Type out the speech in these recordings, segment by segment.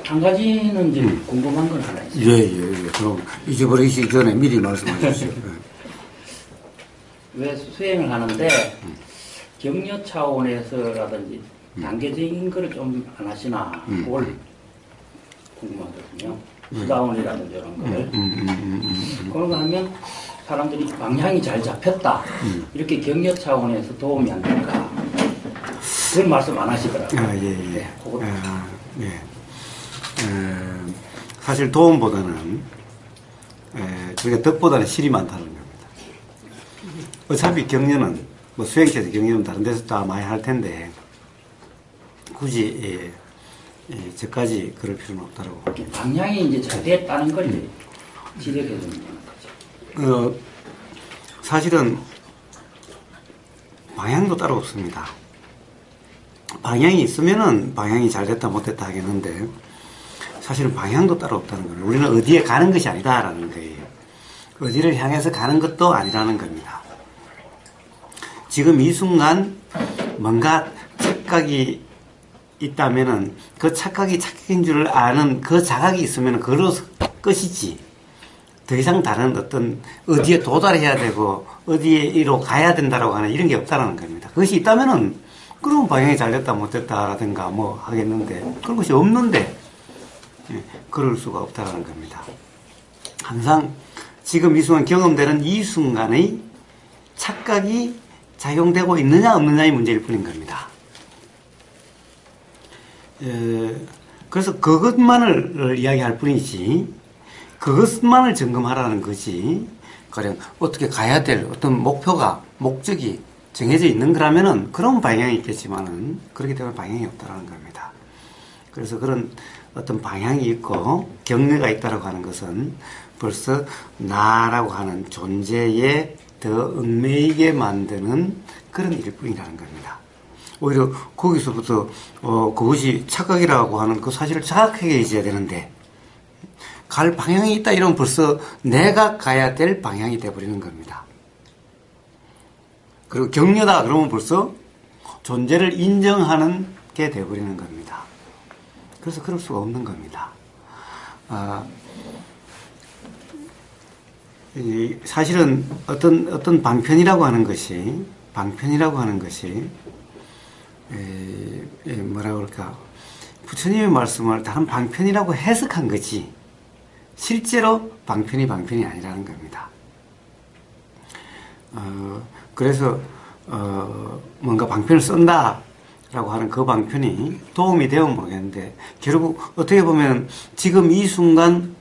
한 가지는 이제 궁금한 건 하나 있어요. 예. 그럼 잊어버리기 전에 미리 말씀해 주시오. 왜 수행을 하는데 격려 차원에서라든지 단계적인 거를 좀 안 하시나 그걸 궁금하거든요. 수다원이라든지 이런 거를. 그런 거 하면 사람들이 방향이 잘 잡혔다. 이렇게 격려 차원에서 도움이 안 될까. 그런 말씀 안 하시더라고요. 예. 사실 도움보다는 저희가 덕보다는 실이 많다는 겁니다. 어차피 격려는 뭐 수행체에서 격려는 다른 데서 다 많이 할 텐데 굳이 저까지 그럴 필요는 없다고. 방향이 이제 잘 됐다는 걸 지적해 주는 거죠. 사실은 방향도 따로 없습니다. 방향이 있으면은 방향이 잘 됐다 못됐다 하겠는데 사실은 방향도 따로 없다는 거예요. 우리는 어디에 가는 것이 아니다라는 거예요. 어디를 향해서 가는 것도 아니라는 겁니다. 지금 이 순간 뭔가 착각이 있다면은 그 착각이 착각인 줄 아는 그 자각이 있으면 그로서 끝이지. 더 이상 다른 어떤 어디에 도달해야 되고 어디로 가야 된다라고 하는 이런 게 없다라는 겁니다. 그것이 있다면은 그럼 방향이 잘 됐다 못됐다라든가 뭐 하겠는데 그런 것이 없는데 그럴 수가 없다라는 겁니다. 항상 지금 이 순간 경험되는 이 순간의 착각이 작용되고 있느냐 없느냐의 문제일 뿐인 겁니다. 그래서 그것만을 이야기할 뿐이지 그것만을 점검하라는 거지 가령 어떻게 가야 될 어떤 목적이 정해져 있는 거라면은 그런 방향이 있겠지만은 그렇기 때문에 방향이 없다라는 겁니다. 그래서 그런 어떤 방향이 있고 격려가 있다라고 하는 것은 벌써 나라고 하는 존재에 더 얽매이게 만드는 그런 일뿐이라는 겁니다. 오히려 거기서부터 그것이 착각이라고 하는 그 사실을 자각하게 해줘야 되는데 갈 방향이 있다 이러면 벌써 내가 가야 될 방향이 돼버리는 겁니다. 그리고 격려다 그러면 벌써 존재를 인정하는 게 돼버리는 겁니다. 그래서 그럴 수가 없는 겁니다. 사실은 어떤 방편이라고 하는 것이 뭐라 그럴까 부처님의 말씀을 다른 방편이라고 해석한 거지 실제로 방편이 아니라는 겁니다. 그래서 뭔가 방편을 쓴다라고 하는 그 방편이 도움이 되면 모르겠는데 결국 어떻게 보면 지금 이 순간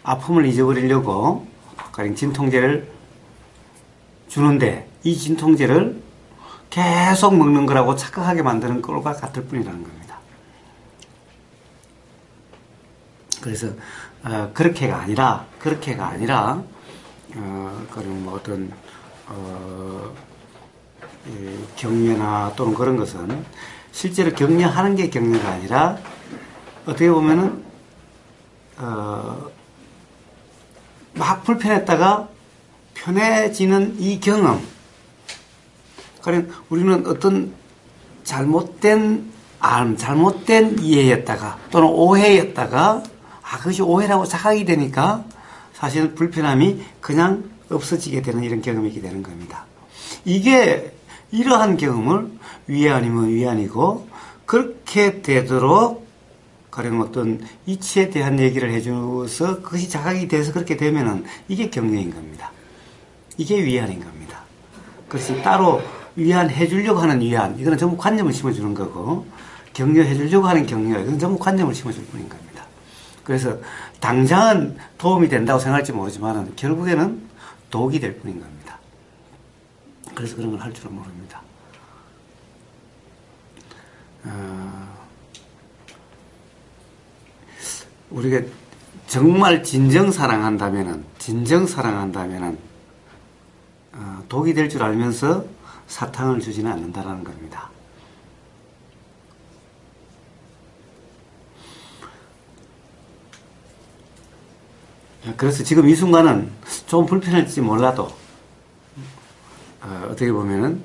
아픔을 잊어버리려고 가령 진통제를 주는데 이 진통제를 계속 먹는 거라고 착각하게 만드는 꼴과 같을 뿐이라는 겁니다. 그래서 그렇게가 아니라 그런 뭐 어떤 격려나 또는 그런 것은 실제로 격려하는 게 격려가 아니라 어떻게 보면은 막 불편했다가 편해지는 이 경험. 그러니까 우리는 어떤 잘못된 이해였다가 또는 오해였다가 그것이 오해라고 자각이 되니까 사실은 불편함이 그냥 없어지게 되는 이런 경험이게 되는 겁니다. 이게 이러한 경험을 위에 아니면 위안이고 그렇게 되도록 가령 어떤 이치에 대한 얘기를 해줘서 그것이 자각이 돼서 그렇게 되면은 이게 격려인 겁니다. 이게 위안인 겁니다. 그래서 따로 위안해 주려고 하는 위안 이거는 전부 관념을 심어주는 거고 격려해 주려고 하는 격려 이건 전부 관념을 심어줄 뿐인 겁니다. 그래서 당장은 도움이 된다고 생각할지 모르지만 결국에는 독이 될 뿐인 겁니다. 그래서 그런 걸 할 줄은 모릅니다. 우리가 정말 진정 사랑한다면은 독이 될 줄 알면서 사탕을 주지는 않는다라는 겁니다. 그래서 지금 이 순간은 좀 불편할지 몰라도 어떻게 보면은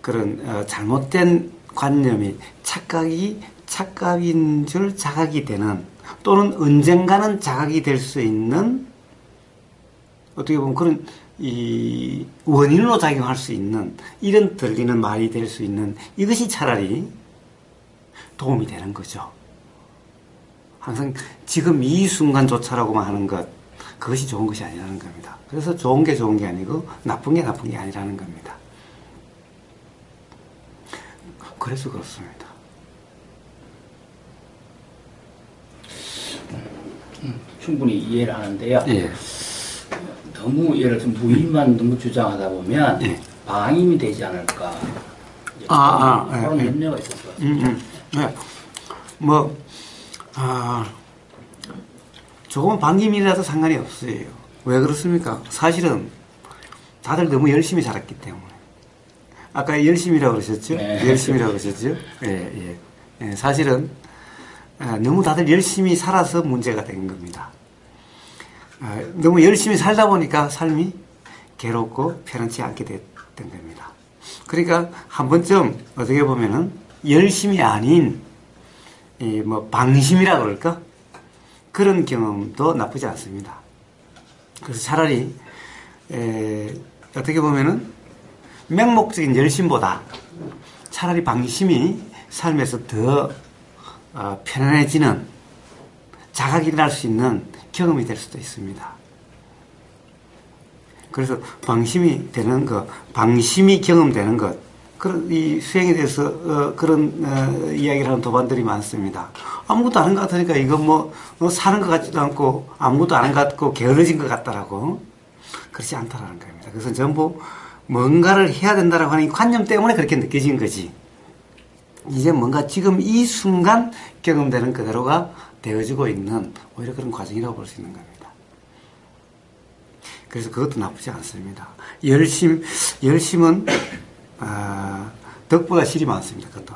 그런 잘못된 관념이 착각이 착각인 줄 자각이 되는 또는 언젠가는 자각이 될 수 있는 어떻게 보면 그런 이 원인으로 작용할 수 있는 이런 들리는 말이 될 수 있는 이것이 차라리 도움이 되는 거죠. 항상 지금 이 순간조차라고만 하는 것 그것이 좋은 것이 아니라는 겁니다. 그래서 좋은 게 좋은 게 아니고 나쁜 게 나쁜 게 아니라는 겁니다. 그래서 그렇습니다. 충분히 이해를 하는데요. 예. 너무 예를 들어 무의만 너무 주장하다 보면 예. 방임이 되지 않을까 그런 예. 염려가 있을 것 같습니다. 네. 조금 방임이라도 상관이 없어요. 왜 그렇습니까? 사실은 다들 너무 열심히 살았기 때문에. 아까 열심히라고 그러셨죠? 네. 열심히라고 그러셨죠? 예. 사실은 너무 다들 열심히 살아서 문제가 된 겁니다. 너무 열심히 살다 보니까 삶이 괴롭고 편안치 않게 됐던 겁니다. 그러니까 한 번쯤 어떻게 보면은 열심이 아닌 방심이라 그럴까? 그런 경험도 나쁘지 않습니다. 그래서 차라리 어떻게 보면은 맹목적인 열심보다 차라리 방심이 삶에서 더 편안해지는 자각이 일어날 수 있는 경험이 될 수도 있습니다. 그래서 방심이 되는 것, 방심이 경험되는 것, 그런 이 수행에 대해서 그런 이야기를 하는 도반들이 많습니다. 아무것도 안 한 것 같으니까 이거 사는 것 같지도 않고 아무것도 안 한 것 같고 게으러진 것 같다라고 그렇지 않다라는 겁니다. 그래서 전부 뭔가를 해야 된다라고 하는 이 관념 때문에 그렇게 느껴진 거지. 이제 뭔가 지금 이 순간 경험되는 그대로가 되어지고 있는 오히려 그런 과정이라고 볼 수 있는 겁니다. 그래서 그것도 나쁘지 않습니다. 열심은 덕보다 실이 많습니다. 그것도.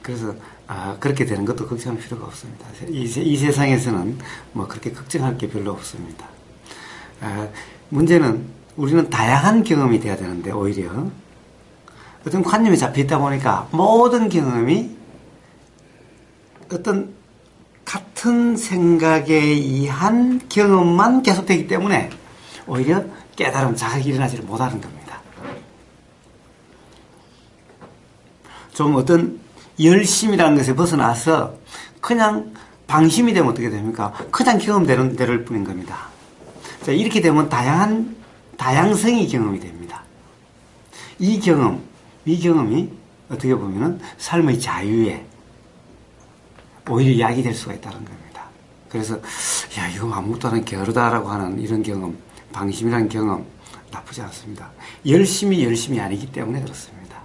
그래서 그렇게 되는 것도 걱정할 필요가 없습니다. 이 세상에서는 그렇게 걱정할 게 별로 없습니다. 문제는 우리는 다양한 경험이 돼야 되는데 오히려 어떤 관념에 잡혀 있다 보니까 모든 경험이 어떤 같은 생각에 의한 경험만 계속되기 때문에 오히려 깨달음, 자각이 일어나지를 못하는 겁니다. 좀 어떤 열심이라는 것에 벗어나서 그냥 방심이 되면 어떻게 됩니까? 그냥 경험되는 대로일 뿐인 겁니다. 자, 이렇게 되면 다양성이 경험이 됩니다. 이 경험이 어떻게 보면은 삶의 자유에 오히려 약이 될 수가 있다는 겁니다. 그래서, 이거 아무것도 안 하는 게으르다라고 하는 이런 경험, 방심이라는 경험, 나쁘지 않습니다. 열심이 아니기 때문에 그렇습니다.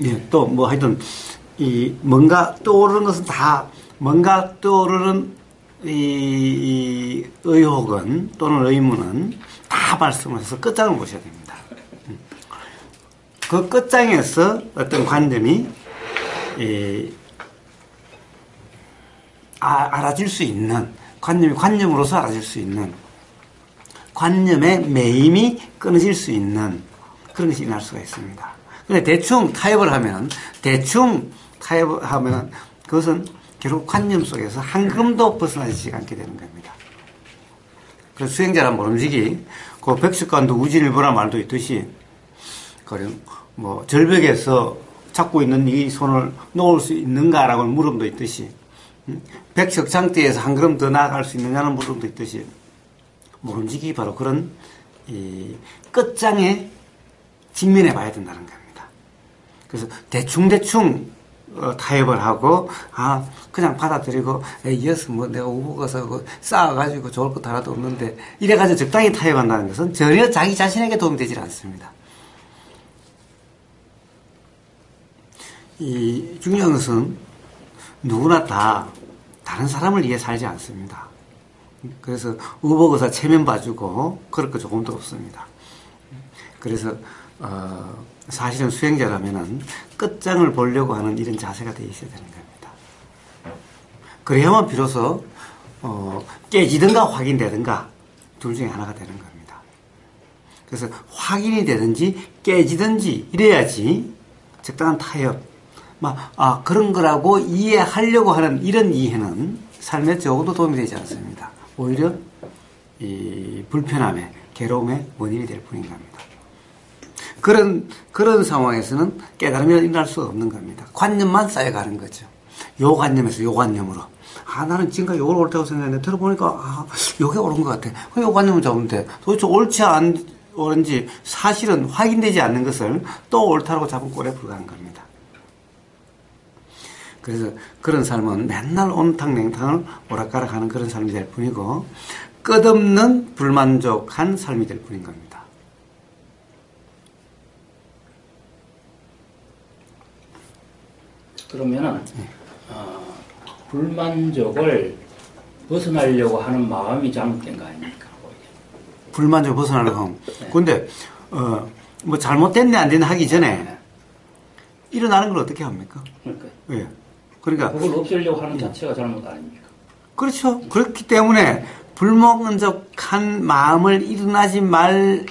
예, 또, 하여튼, 뭔가 떠오르는 것은 뭔가 떠오르는 이 의혹은 또는 의문은 다 말씀을 해서 끝장을 보셔야 됩니다. 그 끝장에서 어떤 관점이 알아질 수 있는 관념으로서 알아질 수 있는 관념의 매임이 끊어질 수 있는 그런 것이 일어날 수가 있습니다. 근데 대충 타협을 하면 그것은 결국 관념 속에서 한 걸음도 벗어나지 않게 되는 겁니다. 그래서 수행자란 모름지기 그 백석관도 우진일보란 말도 있듯이 절벽에서 잡고 있는 이 손을 놓을 수 있는가라고 하는 물음도 있듯이 백석장대에서 한 걸음 더 나아갈 수 있느냐는 물음도 있듯이 모름지기 바로 그런 이 끝장에 직면해 봐야 된다는 겁니다. 그래서 대충 타협을 하고 그냥 받아들이고 이어서 내가 우거서 쌓아가지고 좋을 것 하나도 없는데 이래가지고 적당히 타협한다는 것은 전혀 자기 자신에게 도움이 되질 않습니다. 이 중요한 것은 누구나 다 다른 사람을 위해 살지 않습니다. 그래서 우복의사 체면 봐주고 그럴 거 조금도 없습니다. 그래서 사실은 수행자라면은 끝장을 보려고 하는 이런 자세가 되어 있어야 되는 겁니다. 그래야만 비로소 깨지든가 확인되든가 둘 중에 하나가 되는 겁니다. 그래서 확인이 되든지 깨지든지 이래야지 적당한 타협, 그런 거라고 이해하려고 하는 이런 이해는 삶에 적어도 도움이 되지 않습니다. 오히려 이 불편함의, 괴로움의 원인이 될 뿐인 겁니다. 그런 상황에서는 깨달음이 일어날 수 없는 겁니다. 관념만 쌓여가는 거죠. 요 관념에서 요 관념으로. 나는 지금까지 요걸 옳다고 생각했는데, 들어보니까, 요게 옳은 것 같아. 요 관념을 잡으면 돼. 도대체 옳지 옳은지 사실은 확인되지 않는 것을 또 옳다고 잡은 꼴에 불과한 겁니다. 그래서 그런 삶은 맨날 온탕냉탕을 오락가락하는 그런 삶이 될 뿐이고, 끝없는 불만족한 삶이 될 뿐인 겁니다. 그러면은 불만족을 벗어나려고 하는 마음이 잘못된 거 아닙니까? 불만족 벗어나려고 하면. 근데 뭐 잘못됐네 안 됐네 하기 전에 일어나는 걸 어떻게 합니까? 예. 그러니까 그걸 없애려고 하는 자체가 잘못 아닙니까? 그렇죠. 그렇기 때문에 불만족한 마음을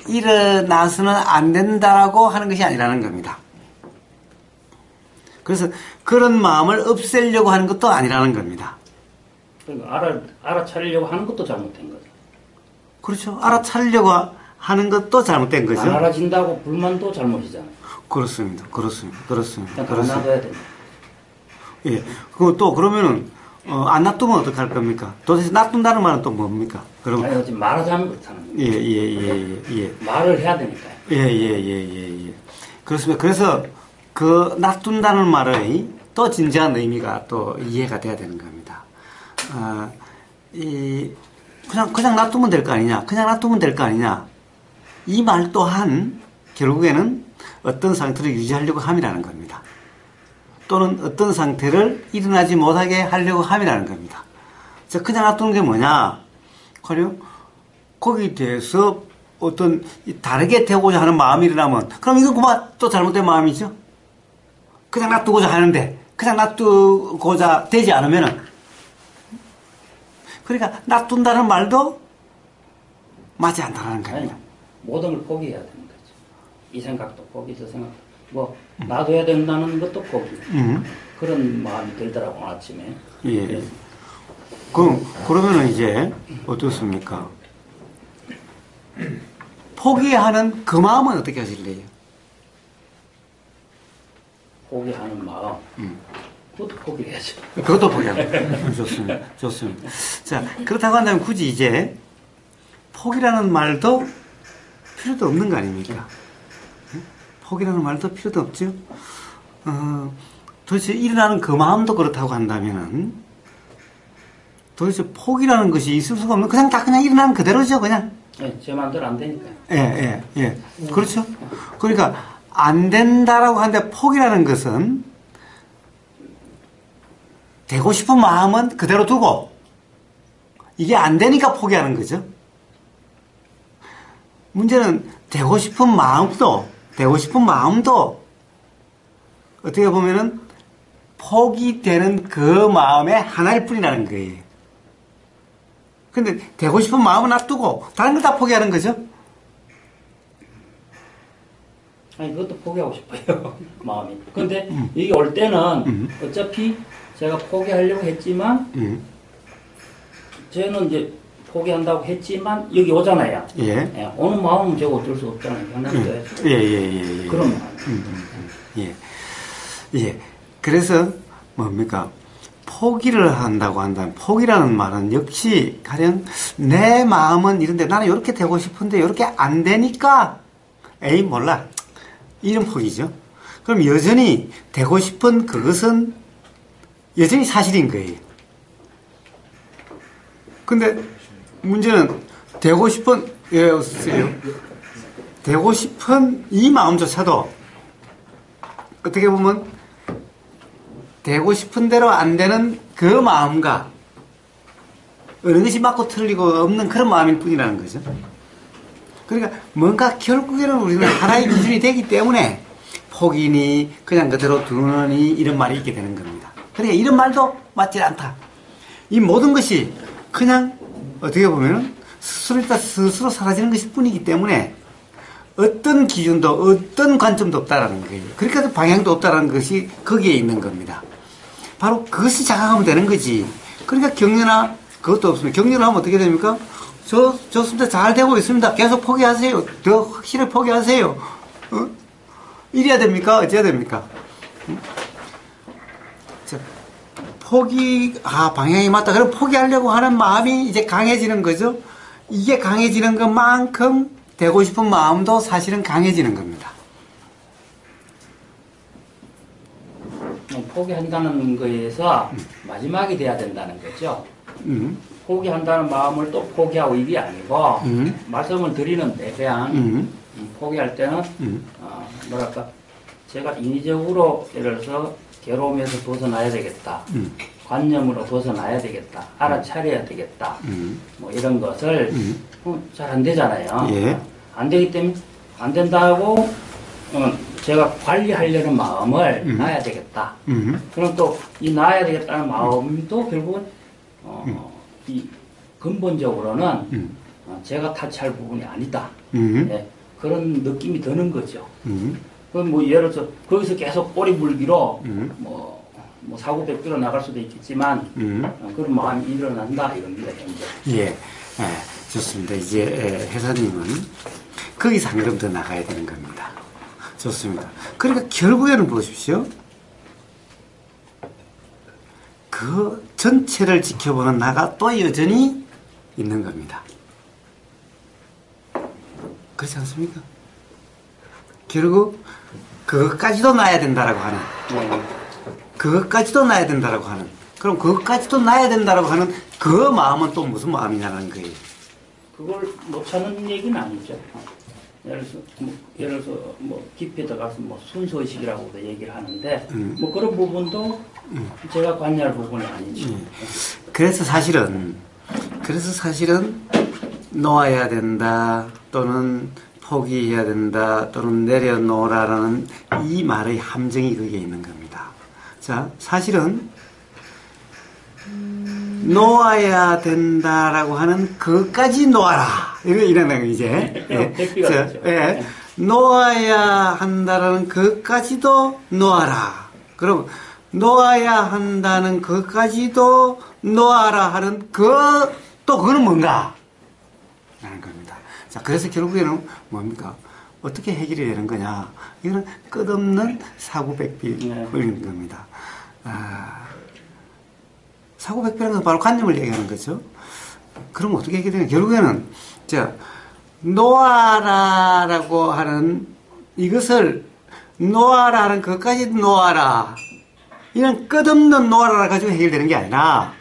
일어나서는 안 된다라고 하는 것이 아니라는 겁니다. 그래서 그런 마음을 없애려고 하는 것도 아니라는 겁니다. 그러니까 알아차리려고 하는 것도 잘못된 거죠. 그렇죠. 알아차리려고 하는 것도 잘못된 거죠. 안 알아진다고 불만도 잘못이잖아요. 그렇습니다. 그냥 놔둬야 됩니다. 예. 그리고 그러면은 안 놔두면 어떡할 겁니까? 도대체 놔둔다는 말은 또 뭡니까? 그러면 아니, 지금 말하자면 그렇다는 거예요. 예. 말을 해야 되니까요. 예. 그렇습니다. 그래서 그 놔둔다는 말의 또 진지한 의미가 또 이해가 돼야 되는 겁니다. 그냥 놔두면 될 거 아니냐? 그냥 놔두면 될 거 아니냐? 이 말 또한 결국에는 어떤 상태를 유지하려고 함이라는 겁니다. 또는 어떤 상태를 일어나지 못하게 하려고 함이라는 겁니다. 그냥 놔두는 게 뭐냐? 그래요? 거기에 대해서 어떤 다르게 되고자 하는 마음이 일어나면 그럼 이건 그만 또 잘못된 마음이죠? 그냥 놔두고자 하는데 그냥 놔두고자 되지 않으면은 그러니까 놔둔다는 말도 맞지 않다는 겁니다. 아니, 모든 걸 포기해야 되는 거죠. 이 생각도 포기, 저 생각도 놔둬야 된다는 것도 포기. 그런 마음이 들더라고 아침에. 예. 그러면은 이제 어떻습니까? 포기하는 그 마음은 어떻게 하실래요? 포기하는 마음. 그것도 포기해야죠. 그것도 포기하고. 좋습니다. 자, 그렇다고 한다면 굳이 이제 포기라는 말도 필요도 없는 거 아닙니까? 포기라는 말도 필요도 없죠. 도대체 일어나는 그 마음도 그렇다고 한다면은 도대체 포기라는 것이 있을 수가 없는, 그냥 일어나는 그대로죠, 그냥. 네, 제 마음대로 안 되니까요. 예. 그렇죠. 그러니까 안 된다라고 하는데 포기라는 것은 되고 싶은 마음은 그대로 두고 이게 안 되니까 포기하는 거죠. 문제는 되고 싶은 마음도 어떻게 보면은 포기되는 그 마음의 하나일 뿐이라는 거예요. 근데 되고 싶은 마음은 놔두고 다른 걸 다 포기하는 거죠. 아니 그것도 포기하고 싶어요. 마음이. 근데 이게 올 때는 어차피 제가 포기하려고 했지만 저는 이제 포기한다고 했지만 여기 오잖아요. 예. 오는 마음은 제가 어쩔 수 없잖아요. 그냥 예. 그런 마음. 예. 그래서 뭡니까? 포기를 한다고 한다면 포기라는 말은 역시 가령 내 마음은 이런데 나는 이렇게 되고 싶은데 이렇게 안 되니까 에이 몰라 이런 포기죠. 그럼 여전히 되고 싶은 그것은 여전히 사실인 거예요. 근데 문제는 되고 싶은 되고 싶은 이 마음조차도 어떻게 보면 되고 싶은 대로 안 되는 그 마음과 어느 것이 맞고 틀리고 없는 그런 마음일 뿐이라는 거죠. 그러니까 뭔가 결국에는 우리는 하나의 기준이 되기 때문에 포기니 그냥 그대로 두느니 이런 말이 있게 되는 겁니다. 그러니까 이런 말도 맞지 않다. 이 모든 것이 그냥 어떻게 보면 스스로 사라지는 것일 뿐이기 때문에 어떤 기준도 어떤 관점도 없다라는 거예요. 그러니까 방향도 없다라는 것이 거기에 있는 겁니다. 바로 그것이 자각하면 되는 거지. 그러니까 격려나 그것도 없습니다. 격려를 하면 어떻게 됩니까? 좋습니다. 잘 되고 있습니다. 계속 포기하세요. 더 확실히 포기하세요. 이래야 됩니까? 어째야 됩니까? 자, 방향이 맞다. 그럼 포기하려고 하는 마음이 이제 강해지는 거죠. 이게 강해지는 것만큼 되고 싶은 마음도 사실은 강해지는 겁니다. 포기한다는 거에서 마지막이 돼야 된다는 거죠. 포기한다는 마음을 또 포기하고 이게 아니고 말씀을 드리는데 그냥 포기할 때는 뭐랄까 제가 인위적으로 예를 들어서 괴로움에서 벗어나야 되겠다. 관념으로 벗어나야 되겠다. 알아차려야 되겠다. 뭐 이런 것을 잘 안 되잖아요. 예. 안 되기 때문에 안 된다고 제가 관리하려는 마음을 놔야 되겠다. 그럼 또 이 놔야 되겠다는 마음도 결국은 이 근본적으로는 제가 타치할 부분이 아니다. 네, 그런 느낌이 드는 거죠. 그럼 뭐 예를 들어서 거기서 계속 꼬리물기로 뭐 사고백비로 나갈 수도 있겠지만 그런 마음이 일어난다 이겁니다. 예, 좋습니다. 이제 회사님은 거기서 한 걸음 더 나가야 되는 겁니다. 좋습니다. 그러니까 결국에는 보십시오. 그 전체를 지켜보는 나가 또 여전히 있는 겁니다. 그렇지 않습니까? 결국 그것까지도 놔야 된다라고 하는 그것까지도 놔야 된다라고 하는 그럼 그것까지도 놔야 된다라고 하는 그 마음은 또 무슨 마음이냐는 거예요. 그걸 못 찾는 얘기는 아니죠. 예를 들어서 깊이 들어가서 순소의식이라고도 얘기를 하는데 뭐 그런 부분도 제가 관여할 부분이 아니죠. 그래서 사실은 놓아야 된다 또는 포기해야 된다 또는 내려놓으라는 이 말의 함정이 거기에 있는 겁니다. 자, 사실은 놓아야 된다라고 하는 그것까지 놓아라. 이러는 거 이제. 놓아야 한다라는 그것까지도 놓아라. 그럼 놓아야 한다는 그것까지도 놓아라 하는 또 그거는 뭔가? 라는 겁니다. 자, 그래서 결국에는 뭡니까? 어떻게 해결이 되는 거냐? 이거는 끝없는 사고백비인 겁니다. 사고백비라는 건 바로 관념을 얘기하는 거죠. 그럼 어떻게 해결되냐? 결국에는, 놓아라라고 하는 이것을 놓아라 하는 것까지 놓아라. 이런 끝없는 놓아라를 가지고 해결되는 게 아니라,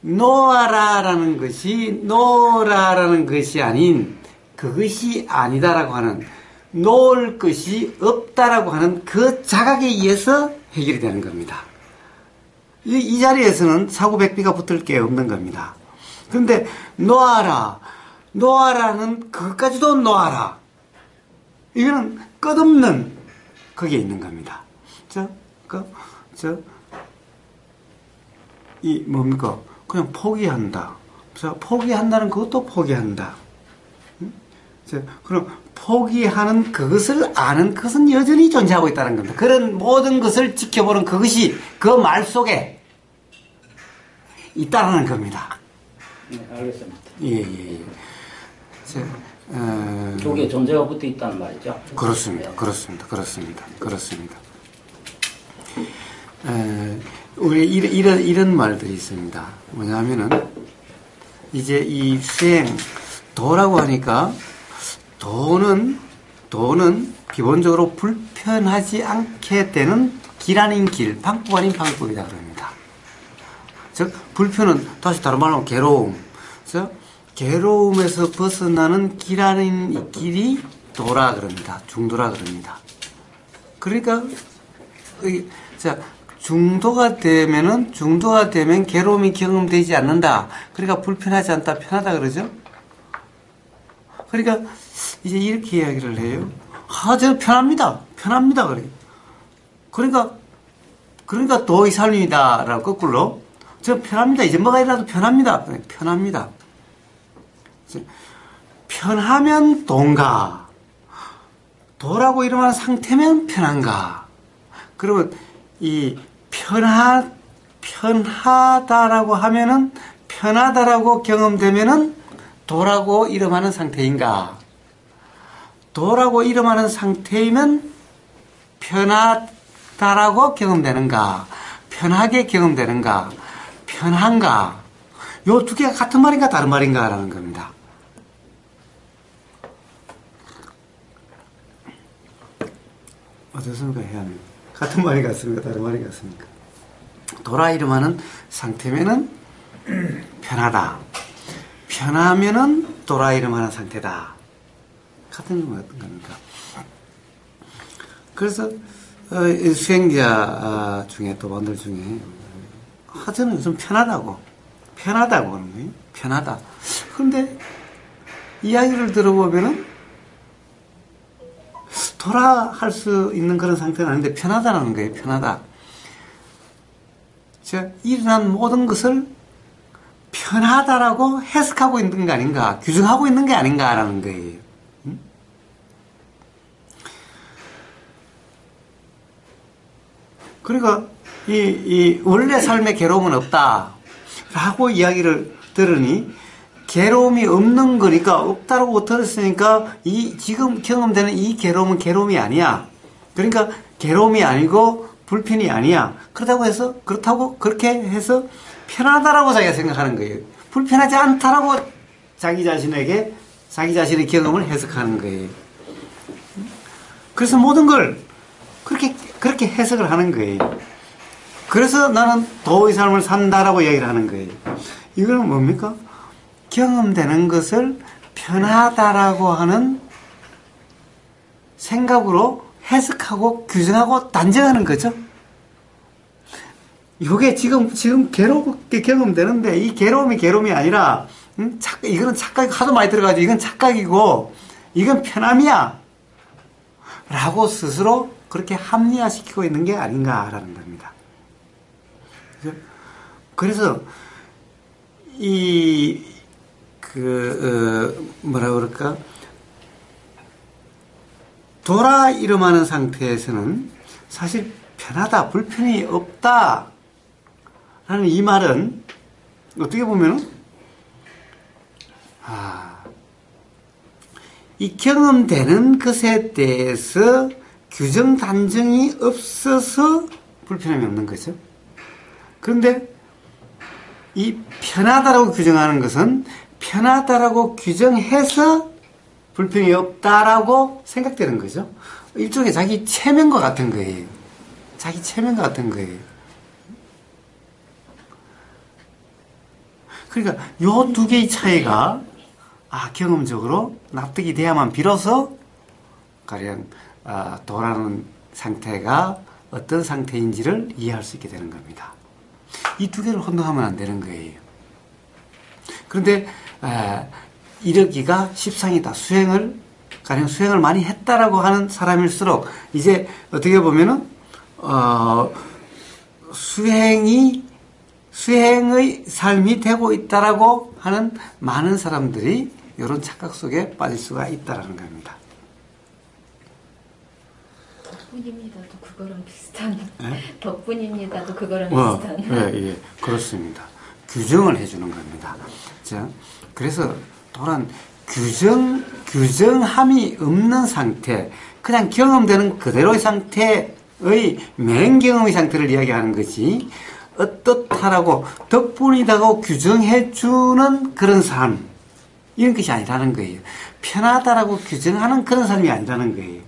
놓아라라는 것이 놓으라라는 것이 아닌 그것이 아니다라고 하는 놓을 것이 없다라고 하는 그 자각에 의해서 해결이 되는 겁니다. 이 자리에서는 사고백비가 붙을 게 없는 겁니다. 그런데 놓아라는 그것까지도 놓아라. 이거는 끝없는 거기에 있는 겁니다. 뭡니까? 그냥 포기한다. 포기한다는 그것도 포기한다. 그럼 포기하는 그것을 아는 것은 여전히 존재하고 있다는 겁니다. 그런 모든 것을 지켜보는 그것이 그 말 속에 있다는 겁니다. 네, 알겠습니다. 예. 쪽에 존재가 붙어 있다는 말이죠. 그렇습니다. 우리 이런 말들이 있습니다. 뭐냐면은 이제 이 도라고 하니까 도는 기본적으로 불편하지 않게 되는 길 아닌 길, 방법 아닌 방법이다 그럽니다. 즉 불편은 다시 다른 말로 하면 괴로움. 괴로움에서 벗어나는 길 아닌 길이 도라 그럽니다. 중도라 그럽니다. 그러니까 중도가 되면 괴로움이 경험되지 않는다. 그러니까 불편하지 않다, 편하다 그러죠? 그러니까 이제 이렇게 이야기를 해요. 저는 편합니다. 편합니다. 그러니까 도의 삶이다라고 거꾸로 저는 편합니다. 이제 뭐가 일어나도 편합니다. 편합니다. 편하면 도인가? 도라고 이름하는 상태면 편한가? 그러면 이 편하다라고 하면은 편하다라고 경험되면은 도라고 이름하는 상태인가? 도라고 이름하는 상태이면 편하다라고 경험되는가? 편하게 경험되는가? 편한가? 요 두 개가 같은 말인가 다른 말인가 라는 겁니다. 어떻습니까? 해야면 같은 말이 같습니까? 다른 말이 같습니까? 도라 이름하는 상태면은 편하다. 편하면은 도라 이름하는 상태다. 같은 겁니다. 그래서 수행자 중에 도반들 중에 저는 요즘 편하다고 하는 거예요. 편하다. 그런데 이야기를 들어보면은 돌아할 수 있는 그런 상태는 아닌데 편하다라는 거예요. 편하다. 일어난 모든 것을 편하다라고 해석하고 있는 게 아닌가, 규정하고 있는 게 아닌가라는 거예요. 그러니까 이 원래 삶에 괴로움은 없다라고 이야기를 들으니 괴로움이 없는 거니까 없다라고 들었으니까 이 지금 경험되는 이 괴로움은 괴로움이 아니야. 그러니까 괴로움이 아니고 불편이 아니야. 그렇다고 그렇게 해서 편하다라고 자기가 생각하는 거예요. 불편하지 않다라고 자기 자신의 경험을 해석하는 거예요. 그래서 모든 걸 그렇게 해석을 하는 거예요. 그래서 나는 도의 삶을 산다라고 얘기를 하는 거예요. 이거는 뭡니까? 경험되는 것을 편하다라고 하는 생각으로 해석하고 규정하고 단정하는 거죠. 이게 지금 괴롭게 경험되는데 이 괴로움이 아니라 이거는 착각이 하도 많이 들어가지고 이건 착각이고 이건 편함이야 라고 스스로 그렇게 합리화시키고 있는 게 아닌가라는 겁니다. 그래서 뭐라 그럴까? 돌아 이름하는 상태에서는 사실 편하다, 불편이 없다 라는 이 말은 어떻게 보면은 이 경험되는 것에 대해서 규정 단정이 없어서 불편함이 없는 거죠. 그런데 이 편하다라고 규정하는 것은 편하다라고 규정해서 불편이 없다라고 생각되는 거죠. 일종의 자기 체면과 같은 거예요. 자기 체면과 같은 거예요. 그러니까 요 두 개의 차이가 경험적으로 납득이 돼야만 비로소 가령 도라는 상태가 어떤 상태인지를 이해할 수 있게 되는 겁니다. 이 두 개를 혼동하면 안 되는 거예요. 그런데 이러기가 십상이다. 가령 수행을 많이 했다라고 하는 사람일수록 이제 어떻게 보면은 수행의 삶이 되고 있다라고 하는 많은 사람들이 이런 착각 속에 빠질 수가 있다라는 겁니다. 덕분입니다도 그거랑 비슷한. 네? 덕분입니다도 그거랑 비슷한. 예, 그렇습니다. 규정을 해주는 겁니다. 자, 그래서 도란 규정함이 없는 상태, 그냥 경험되는 그대로의 상태의 맹경험의 상태를 이야기하는 거지, 어떻다라고 덕분이다고 규정해주는 그런 삶, 이런 것이 아니라는 거예요. 편하다라고 규정하는 그런 삶이 아니라는 거예요.